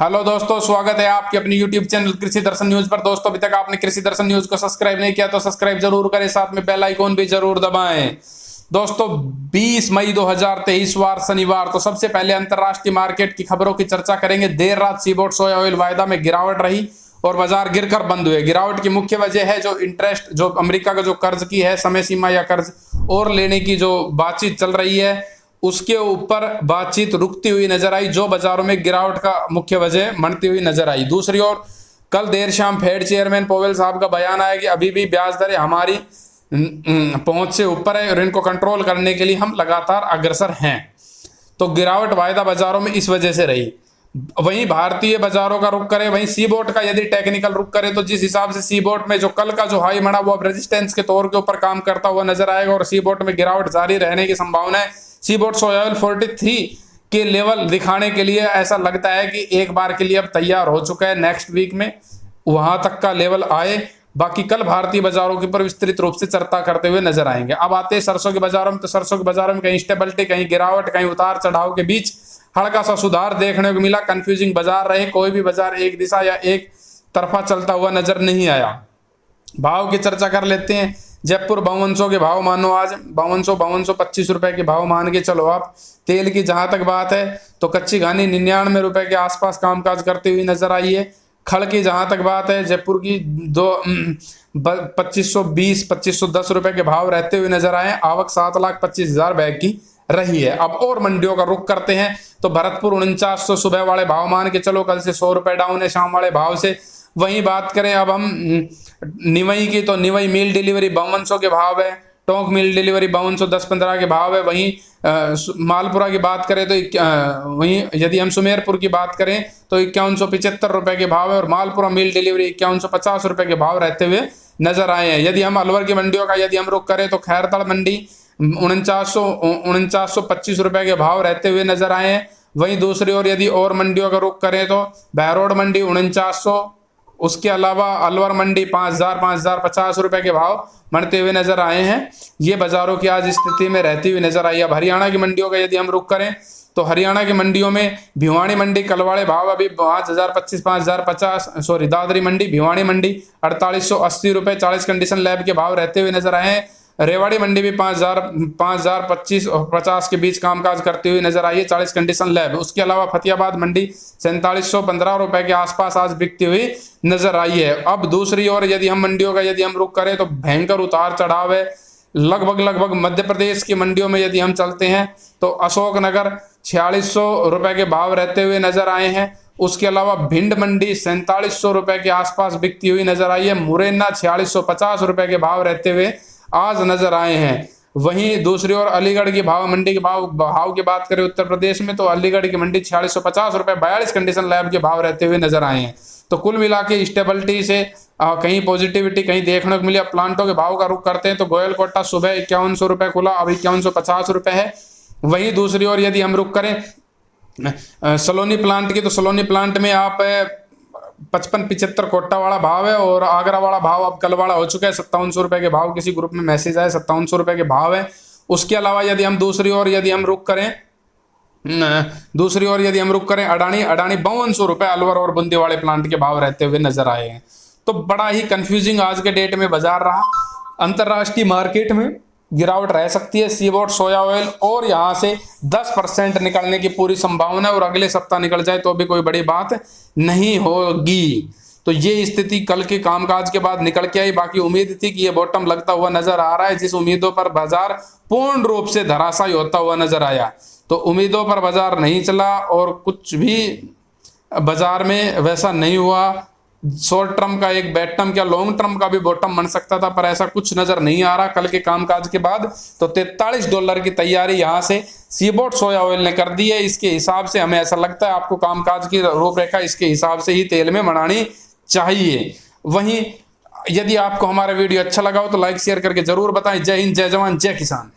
Hello दोस्तों, स्वागत है आपके अपनी यूट्यूब चैनल कृषि दर्शन न्यूज पर। दोस्तों, अभी तक आपने कृषि दर्शन न्यूज को सब्सक्राइब नहीं किया तो सब्सक्राइब जरूर करें, साथ में बेल आइकॉन भी जरूर दबाएं। दोस्तों, 20 मई 2023 वार शनिवार। तो सबसे पहले अंतरराष्ट्रीय मार्केट की खबरों की चर्चा करेंगे। देर रात सीबोट सोया ऑयल वायदा में गिरावट रही और बाजार गिरकर बंद हुए। गिरावट की मुख्य वजह है जो इंटरेस्ट, जो अमेरिका का जो कर्ज की है समय सीमा या कर्ज और लेने की जो बातचीत चल रही है, उसके ऊपर बातचीत रुकती हुई नजर आई, जो बाजारों में गिरावट का मुख्य वजह बनती हुई नजर आई। दूसरी ओर कल देर शाम फेड चेयरमैन पोवेल साहब का बयान आया कि अभी भी ब्याज दरें हमारी पहुंच से ऊपर है और इनको कंट्रोल करने के लिए हम लगातार अग्रसर हैं। तो गिरावट वायदा बाजारों में इस वजह से रही। वहीं भारतीय बाजारों का रुख करे, वहीं सीबोट का यदि टेक्निकल रुख करे तो जिस हिसाब से सीबोट में जो कल का जो हाई बना वो अब रेजिस्टेंस के तौर के ऊपर काम करता हुआ नजर आएगा और सीबोट में गिरावट जारी रहने की संभावना है। सीबोट सोया ऑयल 43 के लेवल दिखाने के लिए ऐसा लगता है कि एक बार के लिए अब तैयार हो चुका है, नेक्स्ट वीक में वहां तक का लेवल आए। बाकी कल भारतीय बाजारों के ऊपर विस्तृत रूप से चर्चा करते हुए नजर आएंगे। अब आते हैं सरसों के बाजारों में। तो सरसों के बाजारों में कहीं स्टेबिलिटी, कहीं गिरावट, कहीं उतार चढ़ाव के बीच हल्का सा सुधार देखने को मिला। कंफ्यूजिंग बाजार रहे, कोई भी बाजार एक दिशा या एक तरफा चलता हुआ नजर नहीं आया। भाव की चर्चा कर लेते हैं। जयपुर 5200 के भाव मानो आज 5200 25 रुपए के भाव मान के चलो आप। तेल की जहां तक बात है तो कच्ची घानी 99 रुपए के आसपास कामकाज करती हुई नजर आई है। खड़ की जहां तक बात है जयपुर की 2520 2510 रुपए के भाव रहते हुए नजर आए। आवक 7,25,000 बैग की रही है। अब और मंडियों का रुख करते हैं तो भरतपुर 4900 सुबह वाले भाव मान के चलो, कल से 100 रुपए डाउन है शाम वाले भाव से। वहीं बात करें अब हम निवई की, तो निवई मील डिलीवरी 5200 के भाव है। टोंक मील डिलीवरी 5210-15 के भाव है। वहीं मालपुरा की बात करें तो वहीं यदि हम सुमेरपुर की बात करें तो 5175 रुपए के भाव है और मालपुरा मील डिलीवरी 5150 रुपए के भाव रहते हुए नजर आए हैं। यदि हम अलवर की मंडियों का यदि हम रुख करें तो खैरतड़ मंडी 4925 रुपए के भाव रहते हुए नजर आए हैं। वहीं दूसरी ओर यदि और मंडियों का रुख करें तो बहरोड मंडी 4900, उसके अलावा अलवर मंडी 5050 रुपए के भाव बढ़ते हुए नजर आए हैं। ये बाजारों की आज स्थिति में रहती हुई नजर आई। अब हरियाणा की मंडियों का यदि हम रुख करें तो हरियाणा की मंडियों में भिवानी मंडी कल वाले भाव अभी 5025 5050, सॉरी दादरी मंडी भिवानी मंडी 4880 रुपए 40 कंडीशन लैब के भाव रहते हुए नजर आए हैं। रेवाड़ी मंडी भी 5025 और 50 के बीच कामकाज करती हुई नजर आई है 40 कंडीशन लैब। उसके अलावा फतेहाबाद मंडी 4715 रुपए के आसपास आज बिकती हुई नजर आई है। अब दूसरी ओर यदि हम मंडियों का यदि हम रुख करें तो भयंकर उतार चढ़ाव है। लगभग मध्य प्रदेश की मंडियों में यदि हम चलते हैं तो अशोकनगर 4600 रुपए के भाव रहते हुए नजर आए हैं। उसके अलावा भिंड मंडी 4700 रुपए के आसपास बिकती हुई नजर आई है। मुरैना 4650 रुपए के भाव रहते हुए आज नजर आए हैं। वहीं दूसरी ओर अलीगढ़ की भाव मंडी के भाव की बात करें उत्तर प्रदेश में तो अलीगढ़ की मंडी 4650 रुपए 42 कंडीशन लैब के भाव रहते हुए नजर आए हैं। तो कुल मिला के स्टेबिलिटी से कहीं पॉजिटिविटी कहीं देखने को मिली। अब प्लांटों के भाव का रुख करते हैं तो गोयल कोटा सुबह 5100 रुपए खुला, अब 5150 रुपए है। वहीं दूसरी ओर यदि हम रुख करें सलोनी प्लांट की तो सलोनी प्लांट में आप 55-75 कोटा वाला भाव है और आगरा वाला भाव अब कल वाला हो चुका है 5700 रुपए के भाव। किसी ग्रुप में मैसेज आया 5700 रुपए के भाव है। उसके अलावा यदि हम दूसरी ओर यदि हम रुख करें अडानी 5200 रुपए अलवर और बूंदी वाले प्लांट के भाव रहते हुए नजर आए हैं। तो बड़ा ही कंफ्यूजिंग आज के डेट में बाजार रहा। अंतरराष्ट्रीय मार्केट में गिरावट रह सकती है सीबोट सोया ऑयल और यहां से 10% निकलने की पूरी संभावना है और अगले सप्ताह निकल जाए तो भी कोई बड़ी बात नहीं होगी। तो ये स्थिति कल के कामकाज के बाद निकल के आई। बाकी उम्मीद थी कि ये बॉटम लगता हुआ नजर आ रहा है, जिस उम्मीदों पर बाजार पूर्ण रूप से धराशायी होता हुआ नजर आया तो उम्मीदों पर बाजार नहीं चला और कुछ भी बाजार में वैसा नहीं हुआ। शॉर्ट टर्म का एक बैड टर्म क्या लॉन्ग टर्म का भी बॉटम बन सकता था, पर ऐसा कुछ नजर नहीं आ रहा कल के कामकाज के बाद। तो $43 की तैयारी यहां से सीबोट सोया ऑयल ने कर दी है। इसके हिसाब से हमें ऐसा लगता है आपको कामकाज की रूपरेखा इसके हिसाब से ही तेल में बनानी चाहिए। वहीं यदि आपको हमारा वीडियो अच्छा लगा हो तो लाइक शेयर करके जरूर बताएं। जय हिंद, जय जवान, जय किसान।